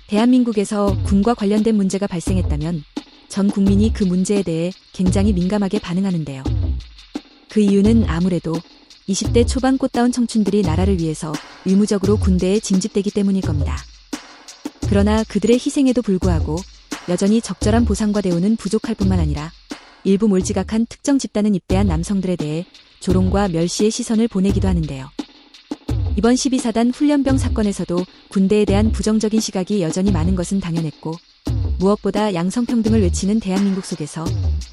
대한민국에서 군과 관련된 문제가 발생했다면 전 국민이 그 문제에 대해 굉장히 민감하게 반응하는데요. 그 이유는 아무래도 20대 초반 꽃다운 청춘들이 나라를 위해서 의무적으로 군대에 징집되기 때문일 겁니다. 그러나 그들의 희생에도 불구하고 여전히 적절한 보상과 대우는 부족할 뿐만 아니라 일부 몰지각한 특정 집단은 입대한 남성들에 대해 조롱과 멸시의 시선을 보내기도 하는데요. 이번 12사단 훈련병 사건에서도 군대에 대한 부정적인 시각이 여전히 많은 것은 당연했고, 무엇보다 양성평등을 외치는 대한민국 속에서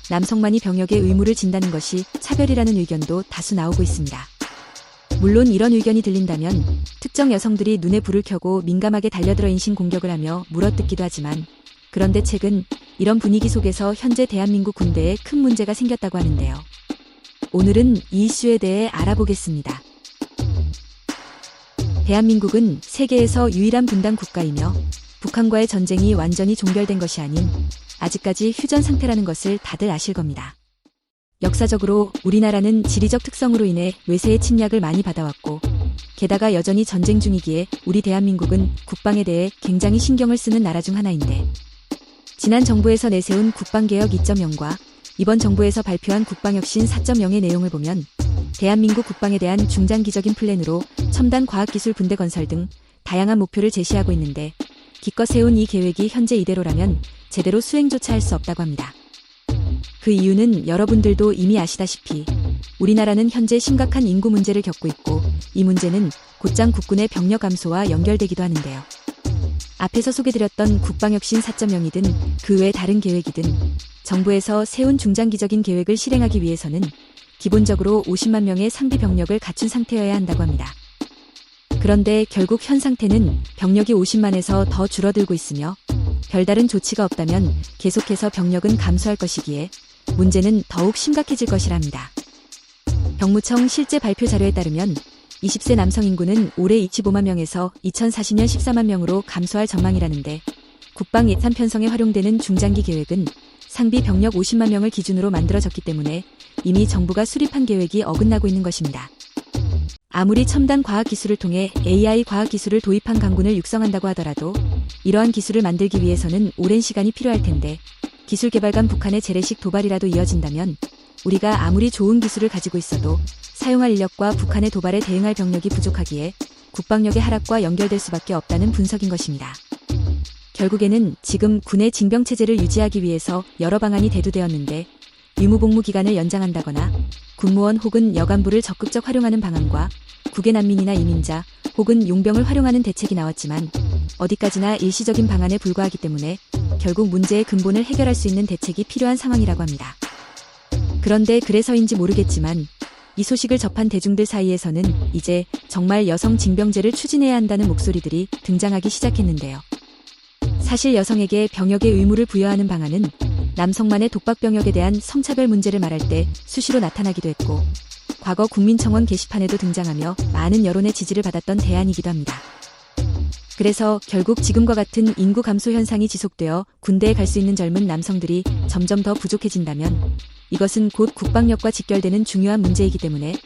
남성만이 병역의 의무를 진다는 것이 차별이라는 의견도 다수 나오고 있습니다. 물론 이런 의견이 들린다면 특정 여성들이 눈에 불을 켜고 민감하게 달려들어 인신공격을 하며 물어뜯기도 하지만, 그런데 최근 이런 분위기 속에서 현재 대한민국 군대에 큰 문제가 생겼다고 하는데요. 오늘은 이 이슈에 대해 알아보겠습니다. 대한민국은 세계에서 유일한 분단 국가이며 북한과의 전쟁이 완전히 종결된 것이 아닌 아직까지 휴전 상태라는 것을 다들 아실 겁니다. 역사적으로 우리나라는 지리적 특성으로 인해 외세의 침략을 많이 받아왔고, 게다가 여전히 전쟁 중이기에 우리 대한민국은 국방에 대해 굉장히 신경을 쓰는 나라 중 하나인데, 지난 정부에서 내세운 국방개혁 2.0과 이번 정부에서 발표한 국방혁신 4.0의 내용을 보면 대한민국 국방에 대한 중장기적인 플랜으로 첨단 과학기술 분대 건설 등 다양한 목표를 제시하고 있는데, 기껏 세운 이 계획이 현재 이대로라면 제대로 수행조차 할 수 없다고 합니다. 그 이유는 여러분들도 이미 아시다시피 우리나라는 현재 심각한 인구 문제를 겪고 있고, 이 문제는 곧장 국군의 병력 감소와 연결되기도 하는데요. 앞에서 소개드렸던 국방혁신 4.0이든 그 외 다른 계획이든 정부에서 세운 중장기적인 계획을 실행하기 위해서는 기본적으로 50만 명의 상비 병력을 갖춘 상태여야 한다고 합니다. 그런데 결국 현 상태는 병력이 50만에서 더 줄어들고 있으며 별다른 조치가 없다면 계속해서 병력은 감소할 것이기에 문제는 더욱 심각해질 것이랍니다. 병무청 실제 발표 자료에 따르면 20세 남성 인구는 올해 25만 명에서 2040년 14만 명으로 감소할 전망이라는데, 국방 예산 편성에 활용되는 중장기 계획은 상비 병력 50만 명을 기준으로 만들어졌기 때문에 이미 정부가 수립한 계획이 어긋나고 있는 것입니다. 아무리 첨단 과학기술을 통해 AI 과학기술을 도입한 강군을 육성한다고 하더라도 이러한 기술을 만들기 위해서는 오랜 시간이 필요할 텐데, 기술 개발 간 북한의 재래식 도발이라도 이어진다면 우리가 아무리 좋은 기술을 가지고 있어도 사용할 인력과 북한의 도발에 대응할 병력이 부족하기에 국방력의 하락과 연결될 수밖에 없다는 분석인 것입니다. 결국에는 지금 군의 징병체제를 유지하기 위해서 여러 방안이 대두되었는데, 의무복무 기간을 연장한다거나 군무원 혹은 여간부를 적극적 활용하는 방안과 국외 난민이나 이민자 혹은 용병을 활용하는 대책이 나왔지만 어디까지나 일시적인 방안에 불과하기 때문에 결국 문제의 근본을 해결할 수 있는 대책이 필요한 상황이라고 합니다. 그런데 그래서인지 모르겠지만 이 소식을 접한 대중들 사이에서는 이제 정말 여성 징병제를 추진해야 한다는 목소리들이 등장하기 시작했는데요. 사실 여성에게 병역의 의무를 부여하는 방안은 남성만의 독박병역에 대한 성차별 문제를 말할 때 수시로 나타나기도 했고, 과거 국민청원 게시판에도 등장하며 많은 여론의 지지를 받았던 대안이기도 합니다. 그래서 결국 지금과 같은 인구 감소 현상이 지속되어 군대에 갈 수 있는 젊은 남성들이 점점 더 부족해진다면 이것은 곧 국방력과 직결되는 중요한 문제이기 때문에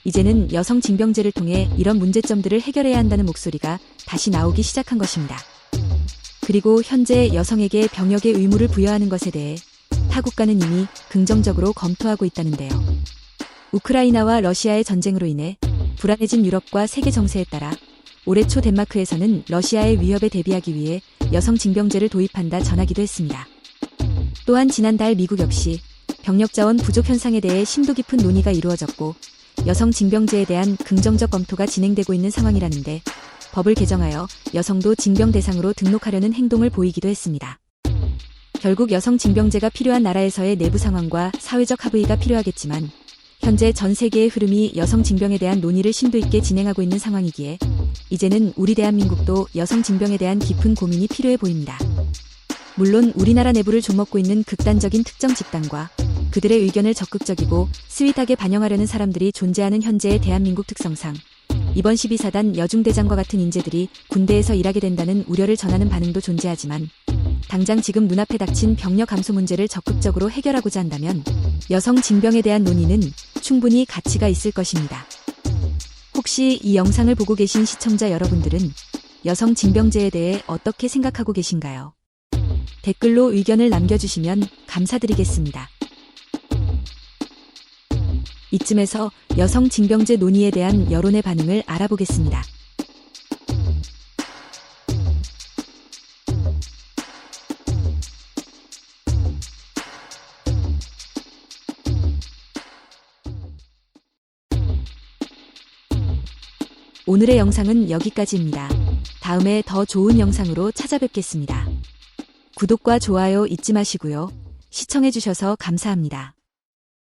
이제는 여성 징병제를 통해 이런 문제점들을 해결해야 한다는 목소리가 다시 나오기 시작한 것입니다. 그리고 현재 여성에게 병역의 의무를 부여하는 것에 대해 타 국가는 이미 긍정적으로 검토하고 있다는데요. 우크라이나와 러시아의 전쟁으로 인해 불안해진 유럽과 세계 정세에 따라 올해 초 덴마크에서는 러시아의 위협에 대비하기 위해 여성 징병제를 도입한다 전하기도 했습니다. 또한 지난달 미국 역시 병력 자원 부족 현상에 대해 심도 깊은 논의가 이루어졌고, 여성 징병제에 대한 긍정적 검토가 진행되고 있는 상황이라는데, 법을 개정하여 여성도 징병 대상으로 등록하려는 행동을 보이기도 했습니다. 결국 여성 징병제가 필요한 나라에서의 내부 상황과 사회적 합의가 필요하겠지만, 현재 전 세계의 흐름이 여성 징병에 대한 논의를 심도 있게 진행하고 있는 상황이기에 이제는 우리 대한민국도 여성 징병에 대한 깊은 고민이 필요해 보입니다. 물론 우리나라 내부를 좀먹고 있는 극단적인 특정 집단과 그들의 의견을 적극적이고 스윗하게 반영하려는 사람들이 존재하는 현재의 대한민국 특성상 이번 12사단 여중대장과 같은 인재들이 군대에서 일하게 된다는 우려를 전하는 반응도 존재하지만, 당장 지금 눈앞에 닥친 병력 감소 문제를 적극적으로 해결하고자 한다면 여성 징병에 대한 논의는 충분히 가치가 있을 것입니다. 혹시 이 영상을 보고 계신 시청자 여러분들은 여성 징병제에 대해 어떻게 생각하고 계신가요? 댓글로 의견을 남겨주시면 감사드리겠습니다. 이쯤에서 여성 징병제 논의에 대한 여론의 반응을 알아보겠습니다. 오늘의 영상은 여기까지입니다. 다음에 더 좋은 영상으로 찾아뵙겠습니다. 구독과 좋아요 잊지 마시고요. 시청해주셔서 감사합니다.